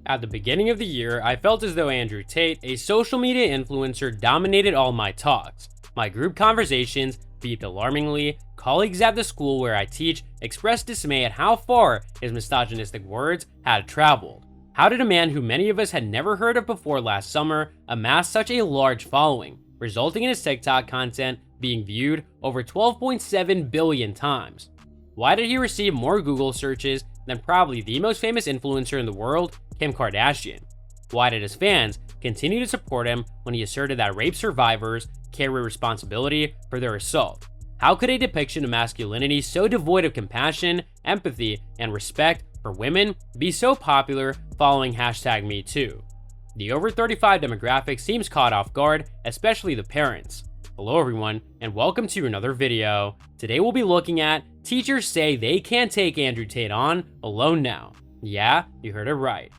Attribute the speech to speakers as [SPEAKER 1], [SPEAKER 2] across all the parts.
[SPEAKER 1] At the beginning of the year, I felt as though Andrew Tate, a social media influencer, dominated all my talks. My group conversations beeped alarmingly, colleagues at the school where I teach expressed dismay at how far his misogynistic words had traveled. How did a man who many of us had never heard of before last summer amass such a large following, resulting in his TikTok content being viewed over 12.7 billion times? Why did he receive more Google searches than probably the most famous influencer in the world, Kim Kardashian? Why did his fans continue to support him when he asserted that rape survivors carry responsibility for their assault? How could a depiction of masculinity so devoid of compassion, empathy, and respect for women be so popular following #MeToo? The over 35 demographic seems caught off guard, especially the parents. Hello everyone, and welcome to another video. Today we'll be looking at teachers say they can't take Andrew Tate on alone now. Yeah, you heard it right.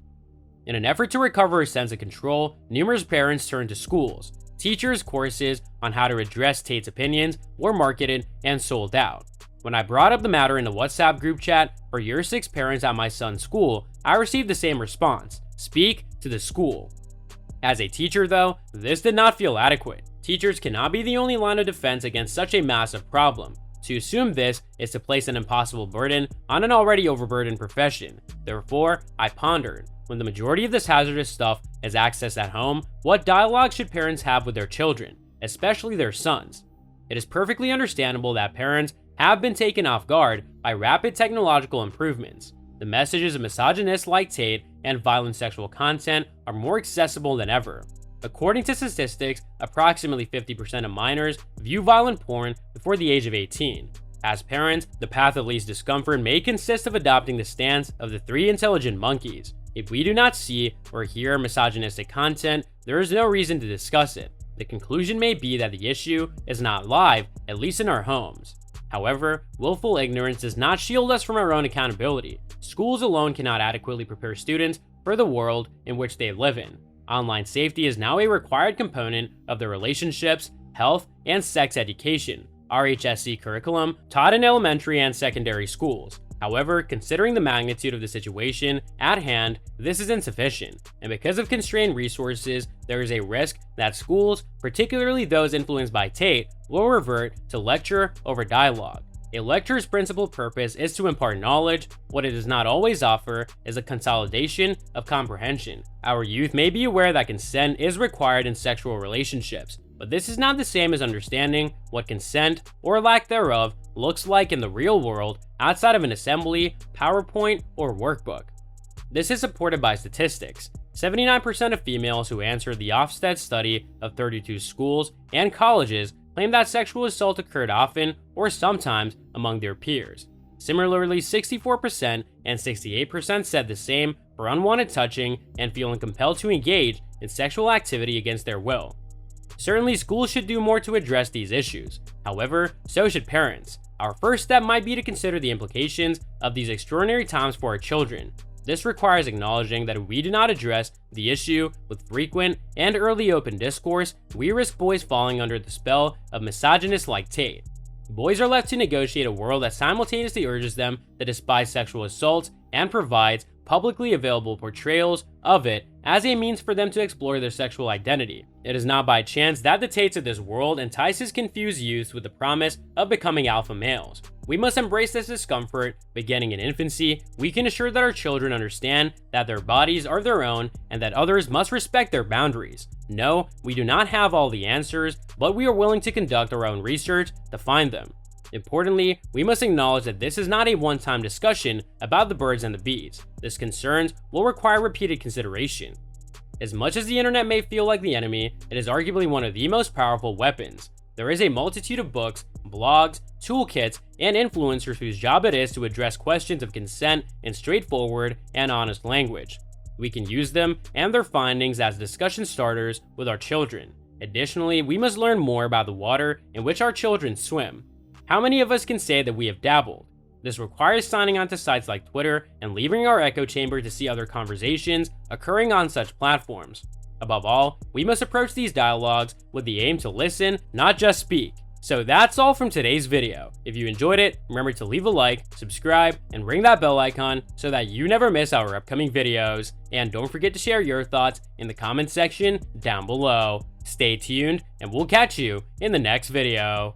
[SPEAKER 1] In an effort to recover a sense of control, numerous parents turned to schools. Teachers' courses on how to address Tate's opinions were marketed and sold out. When I brought up the matter in the WhatsApp group chat for Year 6 parents at my son's school, I received the same response: speak to the school. As a teacher though, this did not feel adequate. Teachers cannot be the only line of defense against such a massive problem. To assume this is to place an impossible burden on an already overburdened profession. Therefore, I pondered, when the majority of this hazardous stuff is accessed at home, what dialogue should parents have with their children, especially their sons? It is perfectly understandable that parents have been taken off guard by rapid technological improvements. The messages of misogynists like Tate and violent sexual content are more accessible than ever. According to statistics, approximately 50% of minors view violent porn before the age of 18. As parents, the path of least discomfort may consist of adopting the stance of the three intelligent monkeys. If we do not see or hear misogynistic content, there is no reason to discuss it. The conclusion may be that the issue is not live, at least in our homes. However, willful ignorance does not shield us from our own accountability. Schools alone cannot adequately prepare students for the world in which they live in. Online safety is now a required component of the relationships, health, and sex education (RHSC) curriculum taught in elementary and secondary schools. However, considering the magnitude of the situation at hand, this is insufficient, and because of constrained resources, there is a risk that schools, particularly those influenced by Tate, will revert to lecture over dialogue. A lecture's principal purpose is to impart knowledge. What it does not always offer is a consolidation of comprehension. Our youth may be aware that consent is required in sexual relationships, but this is not the same as understanding what consent, or lack thereof, looks like in the real world outside of an assembly, PowerPoint, or workbook. This is supported by statistics. 79% of females who answered the Ofsted study of 32 schools and colleges claim that sexual assault occurred often or sometimes among their peers. Similarly, 64% and 68% said the same for unwanted touching and feeling compelled to engage in sexual activity against their will. Certainly, schools should do more to address these issues. However, so should parents. Our first step might be to consider the implications of these extraordinary times for our children. This requires acknowledging that if we do not address the issue with frequent and early open discourse, we risk boys falling under the spell of misogynists like Tate. Boys are left to negotiate a world that simultaneously urges them to despise sexual assaults and provides publicly available portrayals of it as a means for them to explore their sexual identity. It is not by chance that the Tates of this world entices confused youth with the promise of becoming alpha males. We must embrace this discomfort beginning in infancy. We can assure that our children understand that their bodies are their own and that others must respect their boundaries. No, we do not have all the answers, but we are willing to conduct our own research to find them. Importantly, we must acknowledge that this is not a one-time discussion about the birds and the bees. This concern will require repeated consideration. As much as the internet may feel like the enemy, it is arguably one of the most powerful weapons. There is a multitude of books, blogs, toolkits, and influencers whose job it is to address questions of consent in straightforward and honest language. We can use them and their findings as discussion starters with our children. Additionally, we must learn more about the water in which our children swim. How many of us can say that we have dabbled? This requires signing onto sites like Twitter and leaving our echo chamber to see other conversations occurring on such platforms. Above all, we must approach these dialogues with the aim to listen, not just speak. So that's all from today's video. If you enjoyed it, remember to leave a like, subscribe, and ring that bell icon so that you never miss our upcoming videos. And don't forget to share your thoughts in the comment section down below. Stay tuned, and we'll catch you in the next video.